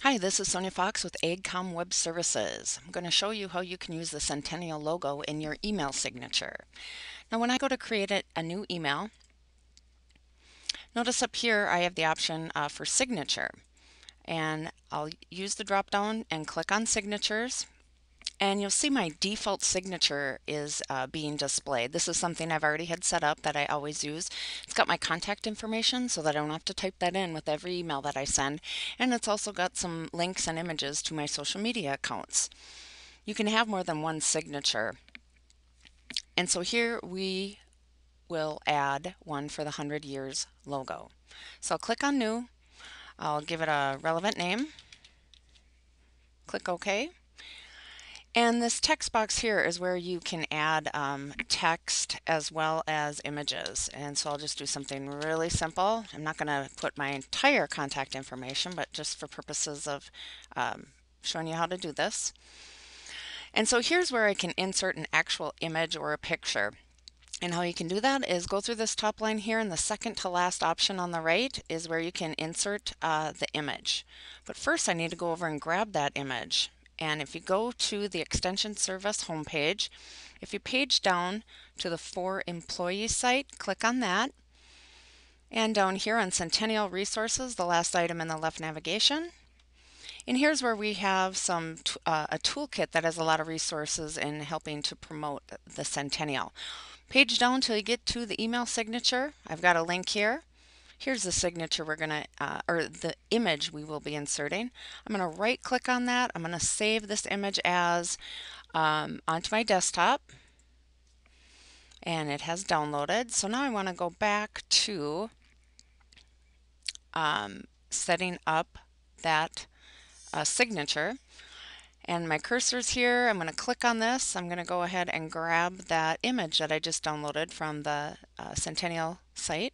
Hi, this is Sonia Fox with AgCom Web Services. I'm going to show you how you can use the Centennial logo in your email signature. Now, when I go to create a new email, notice up here I have the option for signature. And I'll use the drop down and click on signatures. And you'll see my default signature is being displayed. This is something I've already had set up that I always use. It's got my contact information so that I don't have to type that in with every email that I send. And it's also got some links and images to my social media accounts. You can have more than one signature. And so here we will add one for the 100 Years logo. So I'll click on New. I'll give it a relevant name. Click OK. And this text box here is where you can add text as well as images. And so I'll just do something really simple. I'm not going to put my entire contact information, but just for purposes of showing you how to do this. And so here's where I can insert an actual image or a picture. And how you can do that is go through this top line here, and the second to last option on the right is where you can insert the image. But first I need to go over and grab that image. And if you go to the Extension Service homepage, if you page down to the For Employees site, click on that. And down here on Centennial Resources, the last item in the left navigation. And here's where we have a toolkit that has a lot of resources in helping to promote the Centennial. Page down until you get to the email signature. I've got a link here. Here's the signature we're going to, or the image we will be inserting. I'm going to right click on that. I'm going to save this image as onto my desktop. And it has downloaded. So now I want to go back to setting up that signature. And my cursor's here. I'm going to click on this. I'm going to go ahead and grab that image that I just downloaded from the Centennial site.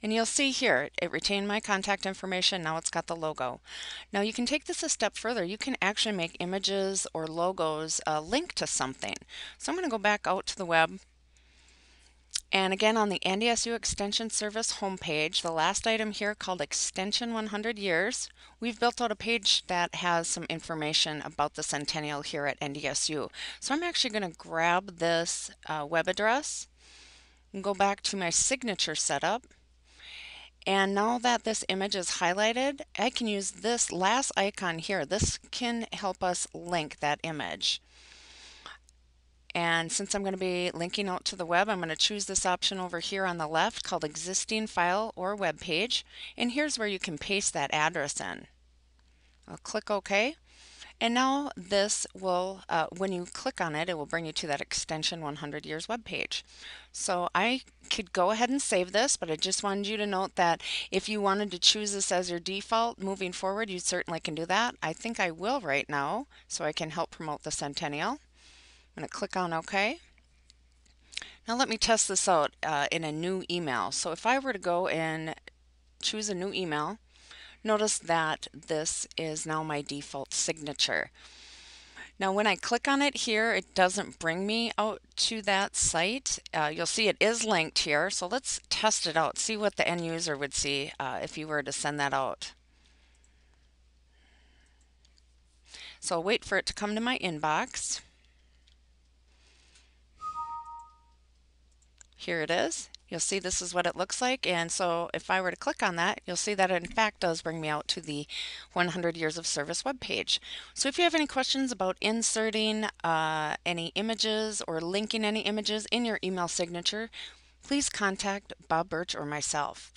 And you'll see here, it retained my contact information. Now it's got the logo. Now you can take this a step further. You can actually make images or logos link to something. So I'm going to go back out to the web. And again, on the NDSU Extension Service homepage, the last item here called Extension 100 Years, we've built out a page that has some information about the Centennial here at NDSU. So I'm actually going to grab this web address and go back to my signature setup. And now that this image is highlighted, I can use this last icon here. This can help us link that image. And since I'm going to be linking out to the web, I'm going to choose this option over here on the left called Existing File or Web Page. And here's where you can paste that address in. I'll click OK. And now this will, when you click on it, it will bring you to that Extension 100 Years web page. So I could go ahead and save this, but I just wanted you to note that if you wanted to choose this as your default moving forward, you certainly can do that. I think I will right now, so I can help promote the Centennial. I'm going to click on OK. Now let me test this out in a new email. So if I were to go and choose a new email, notice that this is now my default signature. Now when I click on it here, it doesn't bring me out to that site. You'll see it is linked here, so let's test it out, see what the end user would see if you were to send that out. So I'll wait for it to come to my inbox. Here it is. You'll see this is what it looks like, and so if I were to click on that, you'll see that it in fact does bring me out to the 100 Years of Service webpage. So if you have any questions about inserting any images or linking any images in your email signature, please contact Bob Birch or myself.